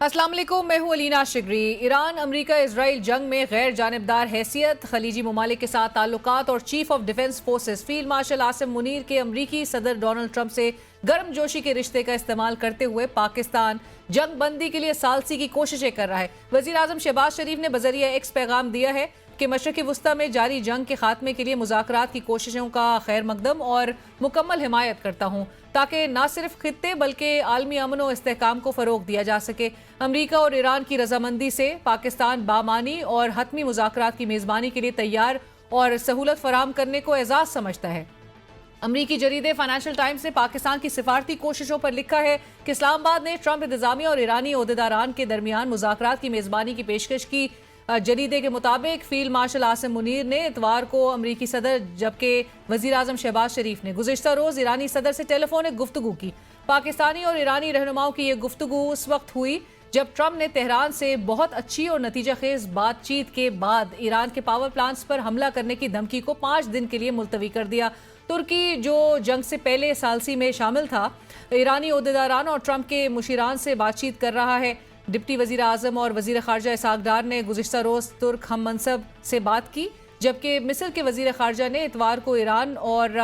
السلام علیکم، میں ہوں علینا شگری۔ ایران امریکہ اسرائیل جنگ میں غیر جانبدار حیثیت، خلیجی ممالک کے ساتھ تعلقات اور chief of defence forces field marshal Asim Munir کے امریکی صدر ڈونلڈ ٹرمپ سے گرم جوشی کے رشتے کا استعمال کرتے ہوئے پاکستان جنگ بندی کے لیے ثالثی کی کوششیں کر رہا ہے۔ وزیر اعظم شہباز شریف نے بذریعہ ایکس پیغام دیا ہے کہ مشرق وسطی میں جاری جنگ کے خاتمے کے لیے مذاکرات کی کوششوں کا خیر مقدم اور مکمل حمایت کرتا ہوں تاکہ نہ صرف خطے بلکہ عالمی امن و استحکام کو فروغ دیا جا سکے۔ امریکہ اور ایران کی رضامندی سے پاکستان بامعنی اور حتمی مذاکرات کی میزبانی کے لیے تیار اور سہولت فراہم کرنے کو اعزاز سمجھتا ہے۔ امریکی جریدے فائنینشل ٹائمز نے پاکستان کی سفارتی کوششوں پر لکھا ہے کہ اسلام آباد نے ٹرمپ انتظامیہ اور ایرانی عہدیداران کے درمیان مذاکرات کی میزبانی کی پیشکش کی۔ جریدے کے مطابق فیلڈ مارشل عاصم منیر نے اتوار کو امریکی صدر جبکہ وزیر اعظم شہباز شریف نے گزشتہ روز ایرانی صدر سے ٹیلی فونک گفتگو کی۔ پاکستانی اور ایرانی رہنماؤں کی یہ گفتگو اس وقت ہوئی جب ٹرمپ نے تہران سے بہت اچھی اور نتیجہ خیز بات چیت کے بعد ایران کے پاور پلانٹس پر حملہ کرنے کی دھمکی کو 5 دن کے لیے ملتوی کر دیا۔ ترکی جو جنگ سے پہلے ثالثی میں شامل تھا، ایرانی عہدیداران اور ٹرمپ کے مشیران سے بات چیت کر رہا ہے۔ ڈپٹی وزیر اعظم اور وزیر خارجہ اسحاق ڈار نے گزشتہ روز ترک ہم منصب سے بات کی، جبکہ مصر کے وزیر خارجہ نے اتوار کو ایران اور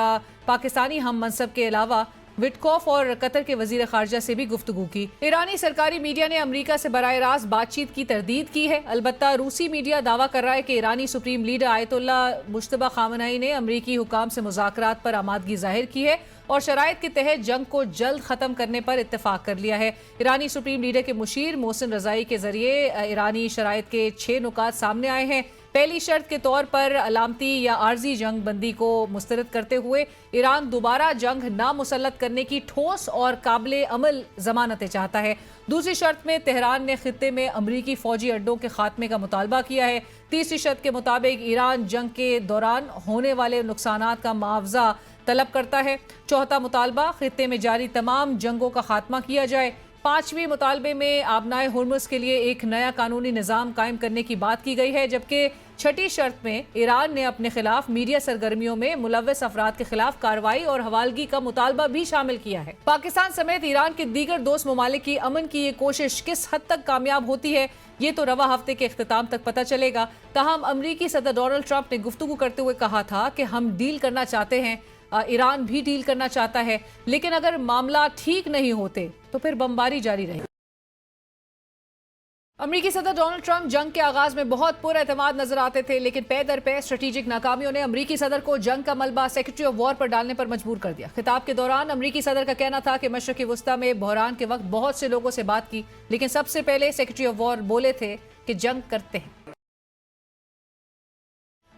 پاکستانی ہم منصب کے علاوہ وٹکوف اور قطر کے وزیر خارجہ سے بھی گفتگو کی۔ ایرانی سرکاری میڈیا نے امریکہ سے براہ راست بات چیت کی تردید کی ہے، البتہ روسی میڈیا دعویٰ کر رہا ہے کہ ایرانی سپریم لیڈر آیت اللہ مجتبی خامنہئی نے امریکی حکام سے مذاکرات پر آمادگی ظاہر کی ہے اور شرائط کے تحت جنگ کو جلد ختم کرنے پر اتفاق کر لیا ہے۔ ایرانی سپریم لیڈر کے مشیر محسن رضائی کے ذریعے ایرانی شرائط کے 6 نکات سامنے آئے ہیں۔ پہلی شرط کے طور پر علامتی یا عارضی جنگ بندی کو مسترد کرتے ہوئے ایران دوبارہ جنگ نہ مسلط کرنے کی ٹھوس اور قابل عمل ضمانتیں چاہتا ہے۔ دوسری شرط میں تہران نے خطے میں امریکی فوجی اڈوں کے خاتمے کا مطالبہ کیا ہے۔ تیسری شرط کے مطابق ایران جنگ کے دوران ہونے والے نقصانات کا معاوضہ طلب کرتا ہے۔ چوتھا مطالبہ خطے میں جاری تمام جنگوں کا خاتمہ کیا جائے۔ پانچویں مطالبے میں آبنائے ہرمز کے لیے ایک نیا قانونی نظام قائم کرنے کی بات کی گئی ہے، جبکہ چھٹی شرط میں ایران نے اپنے خلاف میڈیا سرگرمیوں میں ملوث افراد کے خلاف کارروائی اور حوالگی کا مطالبہ بھی شامل کیا ہے۔ پاکستان سمیت ایران کے دیگر دوست ممالک کی امن کی یہ کوشش کس حد تک کامیاب ہوتی ہے، یہ تو رواں ہفتے کے اختتام تک پتہ چلے گا۔ تاہم امریکی صدر ڈونلڈ ٹرمپ نے گفتگو کرتے ہوئے کہا تھا کہ ہم ڈیل کرنا چاہتے ہیں، ایران بھی ڈیل کرنا چاہتا ہے، لیکن اگر معاملات ٹھیک نہیں ہوتے تو پھر بمباری جاری رہے گی۔ امریکی صدر ڈونلڈ ٹرمپ جنگ کے آغاز میں بہت پر اعتماد نظر آتے تھے، لیکن پے در پے اسٹریٹجک ناکامیوں نے امریکی صدر کو جنگ کا ملبہ سیکرٹری آف وار پر ڈالنے پر مجبور کر دیا۔ خطاب کے دوران امریکی صدر کا کہنا تھا کہ مشرق وسطی میں بحران کے وقت بہت سے لوگوں سے بات کی، لیکن سب سے پہلے سیکرٹری آف وار بولے تھے کہ جنگ کرتے ہیں۔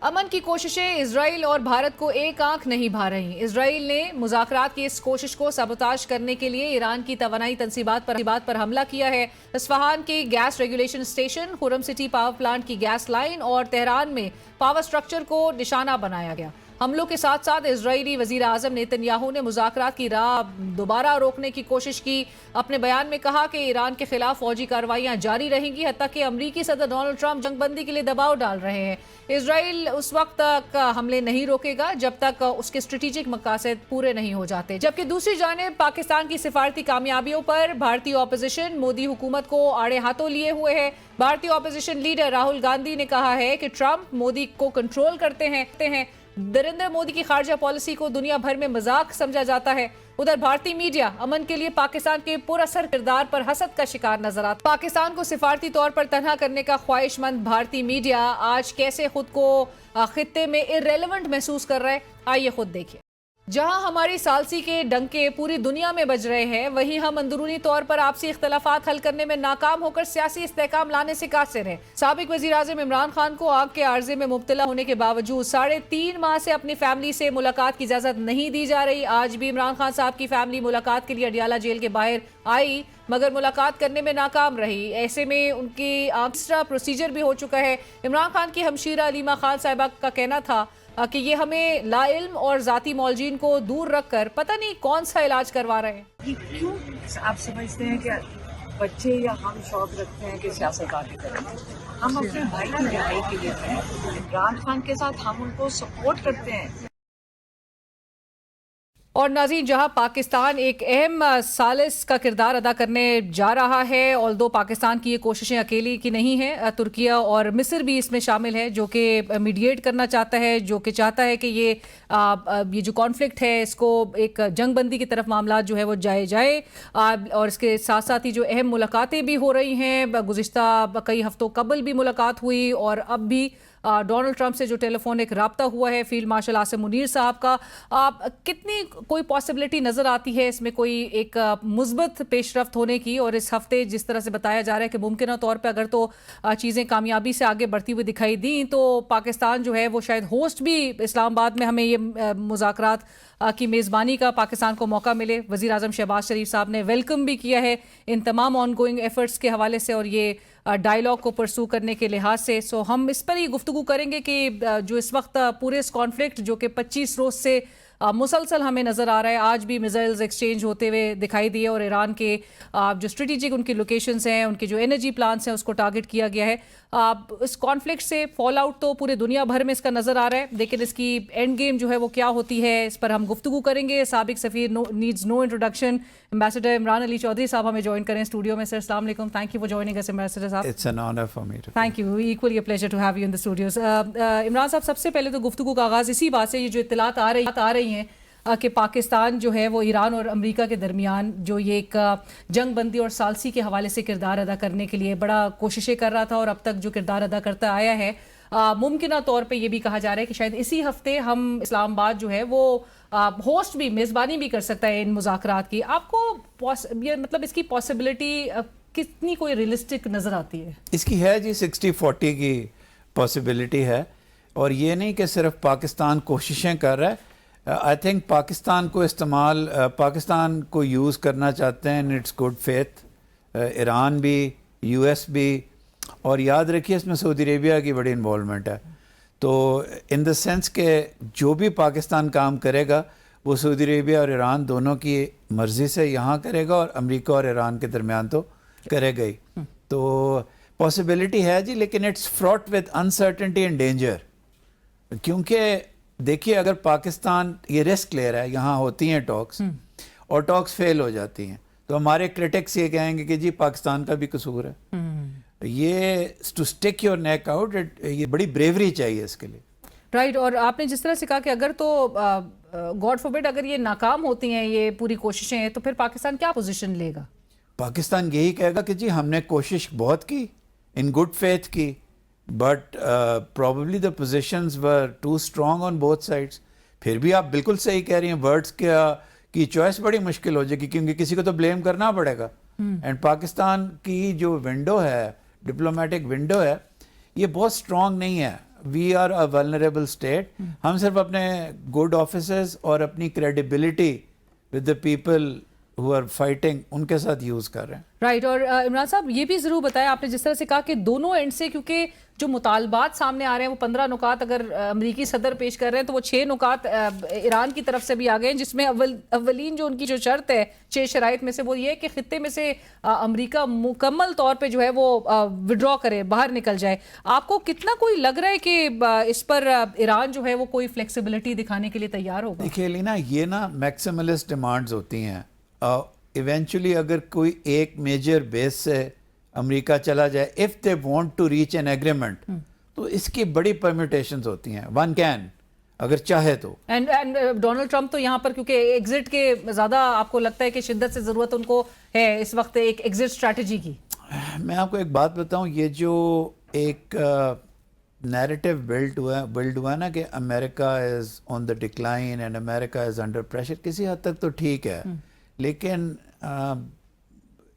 امن کی کوششیں اسرائیل اور بھارت کو ایک آنکھ نہیں بھا رہی۔ اسرائیل نے مذاکرات کی اس کوشش کو سابوتاژ کرنے کے لیے ایران کی توانائی تنصیبات پر حملہ کیا ہے۔ اصفہان کی گیس ریگولیشن اسٹیشن، خرم سٹی پاور پلانٹ کی گیس لائن اور تہران میں پاور سٹرکچر کو نشانہ بنایا گیا۔ حملوں کے ساتھ ساتھ اسرائیلی وزیر اعظم نیتن یاہو نے مذاکرات کی راہ دوبارہ روکنے کی کوشش کی۔ اپنے بیان میں کہا کہ ایران کے خلاف فوجی کارروائیاں جاری رہیں گی، حتیٰ کہ امریکی صدر ڈونلڈ ٹرمپ جنگ بندی کے لیے دباؤ ڈال رہے ہیں۔ اسرائیل اس وقت تک حملے نہیں روکے گا جب تک اس کے اسٹریٹجک مقاصد پورے نہیں ہو جاتے، جبکہ دوسری جانب پاکستان کی سفارتی کامیابیوں پر بھارتی اپوزیشن مودی حکومت کو آڑے ہاتھوں لیے ہوئے ہے۔ بھارتی اپوزیشن لیڈر راہل گاندھی نے کہا ہے کہ ٹرمپ مودی کو کنٹرول کرتے ہیں۔ نریندر مودی کی خارجہ پالیسی کو دنیا بھر میں مذاق سمجھا جاتا ہے۔ ادھر بھارتی میڈیا امن کے لیے پاکستان کے پر اثر کردار پر حسد کا شکار نظر آتا۔ پاکستان کو سفارتی طور پر تنہا کرنے کا خواہش مند بھارتی میڈیا آج کیسے خود کو خطے میں irrelevant محسوس کر رہا ہے، آئیے خود دیکھیں۔ جہاں ہماری ثالثی کے ڈنکے پوری دنیا میں بج رہے ہیں، وہیں ہم اندرونی طور پر آپسی اختلافات حل کرنے میں ناکام ہو کر سیاسی استحکام لانے سے قاصر ہیں۔ سابق وزیر اعظم عمران خان کو آنکھ کے عارضے میں مبتلا ہونے کے باوجود 3.5 ماہ سے اپنی فیملی سے ملاقات کی اجازت نہیں دی جا رہی۔ آج بھی عمران خان صاحب کی فیملی ملاقات کے لیے اڈیالہ جیل کے باہر آئی، مگر ملاقات کرنے میں ناکام رہی۔ ایسے میں ان کی دوسرا پروسیجر بھی ہو چکا ہے۔ عمران خان کی ہمشیرہ علیمہ خان صاحبہ کا کہنا تھا کہ یہ ہمیں لا علم اور ذاتی معالجین کو دور رکھ کر پتہ نہیں کون سا علاج کروا رہے ہیں۔ یہ کیوں آپ سمجھتے ہیں کہ بچے یا ہم شوق رکھتے ہیں کہ سیاست آگے کریں؟ ہم اپنے بھائی کی رہائی کے لیے ہیں۔ عمران خان کے ساتھ ہم ان کو سپورٹ کرتے ہیں۔ اور ناظرین، جہاں پاکستان ایک اہم ثالث کا کردار ادا کرنے جا رہا ہے، آلدو پاکستان کی یہ کوششیں اکیلی کی نہیں ہیں، ترکیہ اور مصر بھی اس میں شامل ہے جو کہ میڈیٹ کرنا چاہتا ہے، جو کہ چاہتا ہے کہ یہ جو کانفلکٹ ہے اس کو ایک جنگ بندی کی طرف معاملات جو ہے وہ جائے اور اس کے ساتھ ساتھ ہی جو اہم ملاقاتیں بھی ہو رہی ہیں، گزشتہ کئی ہفتوں قبل بھی ملاقات ہوئی اور اب بھی ڈونلڈ ٹرمپ سے جو ٹیلی فونک رابطہ ہوا ہے فیلڈ مارشل عاصم منیر صاحب کا، کتنی کوئی پاسبلٹی نظر آتی ہے اس میں کوئی ایک مثبت پیش رفت ہونے کی؟ اور اس ہفتے جس طرح سے بتایا جا رہا ہے کہ ممکنہ طور پہ اگر تو چیزیں کامیابی سے آگے بڑھتی ہوئی دکھائی دیں تو پاکستان جو ہے وہ شاید ہوسٹ بھی اسلام آباد میں ہمیں یہ مذاکرات کی میزبانی کا پاکستان کو موقع ملے۔ وزیر اعظم شہباز شریف صاحب نے ویلکم بھی کیا ہے ان تمام آن گوئنگ ایفرٹس کے حوالے سے اور یہ ڈائیلاگ کو پرسو کرنے کے لحاظ سے۔ سو ہم اس پر ہی گفتگو کریں گے کہ جو اس وقت پورے اس کانفلکٹ جو کہ 25 روز سے مسلسل ہمیں نظر آ رہا ہے، آج بھی میزائلز ایکسچینج ہوتے ہوئے دکھائی دیے اور ایران کے جو اسٹریٹجک ان کی لوکیشنز ہیں، ان کے جو انرجی پلانٹس ہیں اس کو ٹارگٹ کیا گیا ہے۔ اس کانفلکٹ سے فال آؤٹ تو پورے دنیا بھر میں اس کا نظر آ رہا ہے، لیکن اس کی اینڈ گیم جو ہے وہ کیا ہوتی ہے اس پر ہم گفتگو کریں گے۔ سابق سفیر needs no introduction ambassador Imran Ali Chaudhry sahib ہمیں جوائن کریں اسٹوڈیو میں۔ سر السلام علیکم، تھینک یو فار جوائننگ اس ambassador sahib. It's an honor for me to. Thank you, actually a pleasure to have you in the studios. Imran sahib, سب سے پہلے تو گفتگو کا آغاز اسی بات سے، یہ جو اطلاعات آ رہی ہیں کہ پاکستان جو ہے وہ ایران اور امریکہ کے درمیان جو یہ ایک جنگ بندی اور ثالثی کے حوالے سے کردار ادا کرنے کے لیے بڑا کوششیں کر رہا تھا اور اب تک جو کردار ادا کرتا آیا ہے، ممکنہ طور پہ یہ بھی کہا جا رہا ہے کہ شاید اسی ہفتے ہم اسلام آباد جو ہے وہ ہوسٹ بھی، میزبانی بھی کر سکتا ہے ان مذاکرات کی۔ آپ کو مطلب اس کی پاسبلٹی کتنی کوئی ریئلسٹک نظر آتی ہے؟ اس کی ہے جی 60-40 کی پاسبلٹی ہے، اور یہ نہیں کہ صرف پاکستان کوششیں کر رہا ہے۔ آئی تھنک پاکستان کو یوز کرنا چاہتے ہیں in its good faith, Iran بھی، یو ایس بھی، اور یاد رکھیے اس میں سعودی عربیہ کی بڑی انوالومنٹ ہے۔ تو ان دا سینس کہ جو بھی پاکستان کام کرے گا وہ سعودی عربیہ اور ایران دونوں کی مرضی سے یہاں کرے گا، اور امریکہ اور ایران کے درمیان تو کرے گا ہی۔ تو پاسبلٹی ہے جی، لیکن it's fraught with uncertainty and danger, کیونکہ دیکھیے اگر پاکستان یہ رسک لے رہا ہے، یہاں ہوتی ہیں ٹاکس اور ٹاکس فیل ہو جاتی ہیں، تو ہمارے کرٹکس یہ کہیں گے کہ جی پاکستان کا بھی قصور ہے۔ یہ to stick your neck out, یہ بڑی بریوری چاہیے اس کے لیے۔ رائٹ، اور آپ نے جس طرح سے کہا کہ اگر تو گاڈ فوربڈ اگر یہ ناکام ہوتی ہیں یہ پوری کوششیں، تو پھر پاکستان کیا پوزیشن لے گا؟ پاکستان یہی کہے گا کہ جی ہم نے کوشش بہت کی، ان گڈ فیتھ کی، but probably the positions were too strong on both sides. پھر بھی آپ بالکل صحیح کہہ رہی ہیں، ورڈس کی چوائس بڑی مشکل ہو جائے گی، کیونکہ کسی کو تو بلیم کرنا پڑے گا۔ اینڈ پاکستان کی جو ونڈو ہے، ڈپلومیٹک ونڈو ہے، یہ بہت اسٹرانگ نہیں ہے۔ We are a vulnerable state. ہم صرف اپنے گڈ آفیسرز اور اپنی credibility with the people who are fighting ان کے ساتھ یوز کر رہے ہیں۔ رائٹ، اور عمران صاحب یہ بھی ضرور بتایا آپ نے جس طرح سے کہا کہ دونوں اینڈ سے، کیونکہ جو مطالبات سامنے آ رہے ہیں وہ 15 نکات اگر امریکی صدر پیش کر رہے ہیں تو وہ 6 نکات ایران کی طرف سے بھی آ گئے ہیں، جس میں اولین جو ان کی جو شرط ہے 6 شرائط میں سے وہ یہ کہ خطے میں سے امریکہ مکمل طور پہ جو ہے وہ وڈرا کرے، باہر نکل جائے۔ آپ کو کتنا کوئی لگ رہا ہے کہ اس پر ایران جو ہے وہ کوئی فلیکسیبلٹی دکھانے کے لیے تیار ہوگا؟ دیکھیے لینا، یہ نا میکسیملسٹ ڈیمانڈز ہوتی ہیں۔ ایونچولی اگر کوئی ایک میجر بیس سے امریکہ چلا جائے، if they want to reach an agreement, تو اس کی بڑی پرمیٹیشنز ہوتی ہیں، ون کین اگر چاہے تو۔ اینڈ ڈونلڈ ٹرمپ تو یہاں پر کیونکہ ایگزٹ کے زیادہ آپ کو لگتا ہے کہ شدت سے ضرورت ان کو ہے اس وقت ایک ایگزٹ اسٹریٹجی کی۔ میں آپ کو ایک بات بتاؤں، یہ جو ایک نیریٹو بلڈ ہوا نا کہ America is on the decline and America is under pressure, کسی حد تک تو ٹھیک ہے، لیکن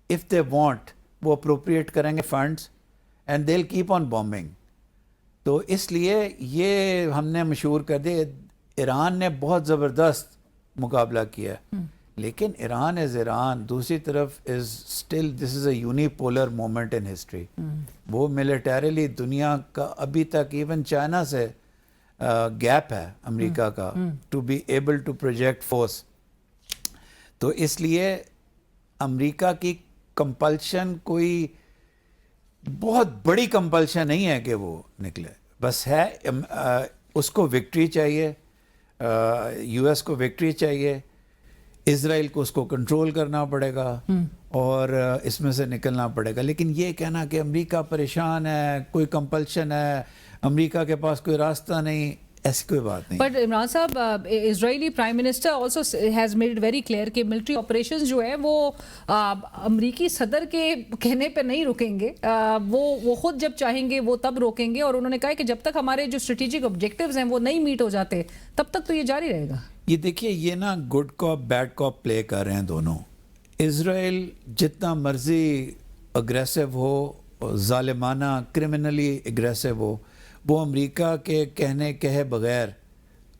اف دے وانٹ وہ اپروپریٹ کریں گے funds and they will keep on bombing. تو اس لیے یہ ہم نے مشہور کر دیا، ایران نے بہت زبردست مقابلہ کیا ہے، لیکن ایران از ایران، دوسری طرف is still this is a unipolar moment in history. وہ ملیٹریلی دنیا کا ابھی تک ایون چائنا سے گیپ ہے امریکہ کا to be able to project force. تو اس لیے امریکہ کی کمپلشن کوئی بہت بڑی کمپلشن نہیں ہے کہ وہ نکلے، بس ہے اس کو وکٹری چاہیے، یو ایس کو وکٹری چاہیے، اسرائیل کو اس کو کنٹرول کرنا پڑے گا اور اس میں سے نکلنا پڑے گا. لیکن یہ کہنا کہ امریکہ پریشان ہے, کوئی کمپلشن ہے, امریکہ کے پاس کوئی راستہ نہیں, ایسی کوئی بات نہیں. بٹ عمران صاحب, Israeli prime minister also has made it very clear کہ ملٹری آپریشنز جو ہے وہ امریکی صدر کے کہنے پہ نہیں رکیں گے, وہ خود جب چاہیں گے وہ تب روکیں گے, اور انہوں نے کہا کہ جب تک ہمارے جو اسٹریٹجک آبجیکٹیوز ہیں وہ نہیں میٹ ہو جاتے تب تک تو یہ جاری رہے گا. یہ دیکھیے, یہ نا گڈ کاپ بیڈ کاپ پلے کر رہے ہیں دونوں. اسرائیل جتنا مرضی اگریسو ہو, ظالمانہ کرمنلی اگریسو ہو, وہ امریکہ کے کہے بغیر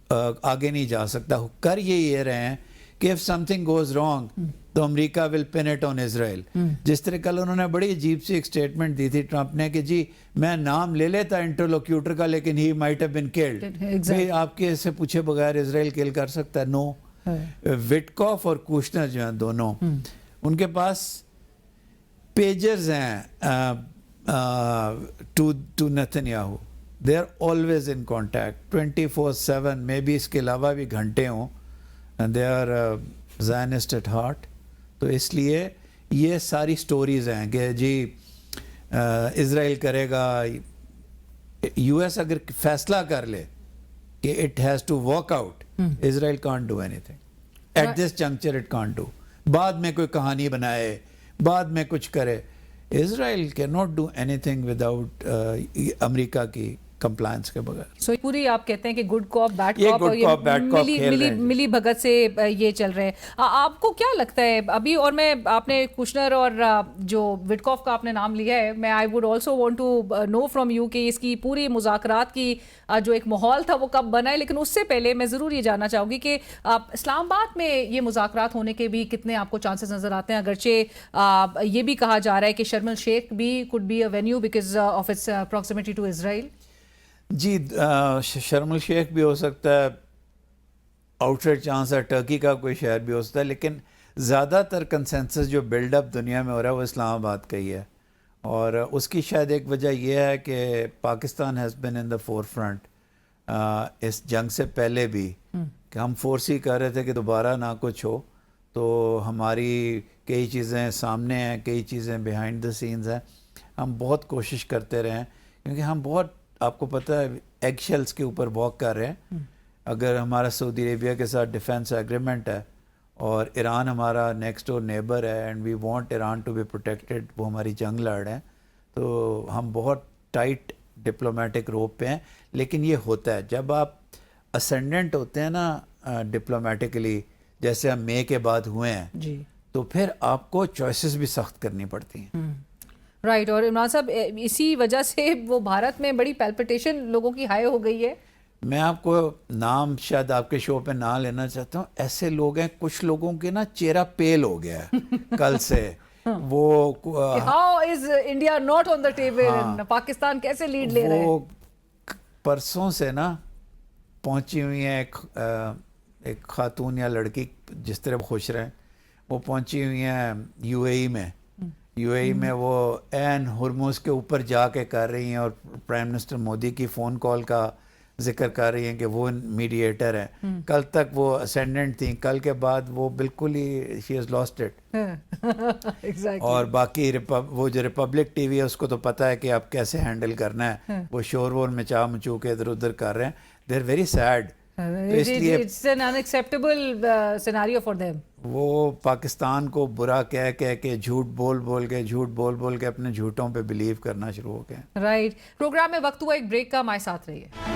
آگے نہیں جا سکتا. کر یہ رہے ہیں کہ if something goes wrong تو امریکہ will pin it on Israel. جس طرح کل انہوں نے بڑی عجیب سی ایک سٹیٹمنٹ دی تھی ٹرمپ نے کہ جی میں نام لے لیتا انٹرلوکیوٹر کا لیکن he might have been killed. بھئی آپ کے سے پوچھے بغیر اسرائیل کل کر سکتا ہے؟ نو. وٹکوف اور کوشنر جو ہیں دونوں, ان کے پاس پیجرز ہیں to نیتنیاہو. they are always in contact 24/7, میں بھی اس کے علاوہ بھی گھنٹے ہوں, and they are Zionist at heart. تو اس لیے یہ ساری سٹوریز ہیں کہ جی اسرائیل کرے گا, یو ایس اگر فیصلہ کر لے کہ it has to walk out, Israel can't do anything. At this juncture it can't do. بعد میں کوئی کہانی بنائے, بعد میں کچھ کرے, Israel cannot do anything without امریکہ کی کمپلائنس کے بغیر. سو پوری آپ کہتے ہیں کہ گڈ کاپ بیڈ کاپ اور یہ ملی بھگت سے یہ چل رہے ہیں. آپ کو کیا لگتا ہے ابھی, اور میں آپ نے کوشنر اور جو وٹکوف کا آپ نے نام لیا ہے, میں I would also want to know from you کہ اس کی پوری مذاکرات کی جو ایک ماحول تھا وہ کب بنا ہے. لیکن اس سے پہلے میں ضرور یہ جاننا چاہوں گی کہ اسلام آباد میں یہ مذاکرات ہونے کے بھی کتنے آپ کو چانسز نظر آتے ہیں, اگرچہ یہ بھی کہا جا رہا ہے کہ شرم الشیخ بھی could be a venue because of its proximity to Israel. جی شرم الشیخ بھی ہو سکتا ہے, آؤٹ سائڈ چانس ہے ٹرکی کا کوئی شہر بھی ہو سکتا ہے, لیکن زیادہ تر کنسنسس جو بلڈ اپ دنیا میں ہو رہا ہے وہ اسلام آباد کا ہی ہے. اور اس کی شاید ایک وجہ یہ ہے کہ Pakistan has been in the forefront اس جنگ سے پہلے بھی, کہ ہم فورس ہی کر رہے تھے کہ دوبارہ نہ کچھ ہو, تو ہماری کئی چیزیں سامنے ہیں, کئی چیزیں بیہائنڈ دا سینز ہیں. ہم بہت کوشش کرتے رہے ہیں کیونکہ ہم بہت, آپ کو پتہ ہے, ایگ شیلز کے اوپر واک کر رہے ہیں. اگر ہمارا سعودی عربیہ کے ساتھ ڈیفنس ایگریمنٹ ہے اور ایران ہمارا نیکسٹ ڈور نیبر ہے and we want Iran to be protected, وہ ہماری جنگ لڑ رہے ہیں, تو ہم بہت ٹائٹ ڈپلومیٹک روپ پہ ہیں. لیکن یہ ہوتا ہے جب آپ اسینڈنٹ ہوتے ہیں نا ڈپلومیٹکلی, جیسے ہم مے کے بعد ہوئے ہیں جی, تو پھر آپ کو چوائسیز بھی سخت کرنی پڑتی ہیں. رائٹ. اور عمران صاحب اسی وجہ سے وہ بھارت میں بڑی پیلپٹیشن لوگوں کی ہائی ہو گئی ہے. میں آپ کو نام شاید آپ کے شو پہ نہ لینا چاہتا ہوں, ایسے لوگ ہیں, کچھ لوگوں کے نا چہرہ پیل ہو گیا ہے کل سے. وہ how is India not on the table, Pakistan کیسے لیڈ لے رہے ہیں. وہ پرسوں سے نا پہنچی ہوئی ہیں ایک خاتون یا لڑکی, جس طرح خوش رہیں, وہ پہنچی ہوئی ہیں یو اے ای میں. یو اے ای میں وہ این ہرموز کے اوپر جا کے کر رہی ہیں, اور پرائم منسٹر مودی کی فون کال کا ذکر کر رہی ہیں کہ وہ میڈیٹر ہیں. کل تک وہ اسینڈنٹ تھیں, کل کے بعد وہ بالکل ہی شی ہیز لاسٹ اٹ. اور باقی وہ جو ریپبلک ٹی وی ہے اس کو تو پتہ ہے کہ آپ کیسے ہینڈل کرنا ہے, وہ شور وور مچا مچو کے ادھر ادھر کر رہے ہیں. They are very sad. It's an unacceptable scenario for them. وہ پاکستان کو برا کہہ کے جھوٹ بول کے اپنے جھوٹوں پہ بلیو کرنا شروع ہو گئے. رائٹ. پروگرام میں وقت ہوا ایک بریک کا, ہمارے ساتھ رہیے.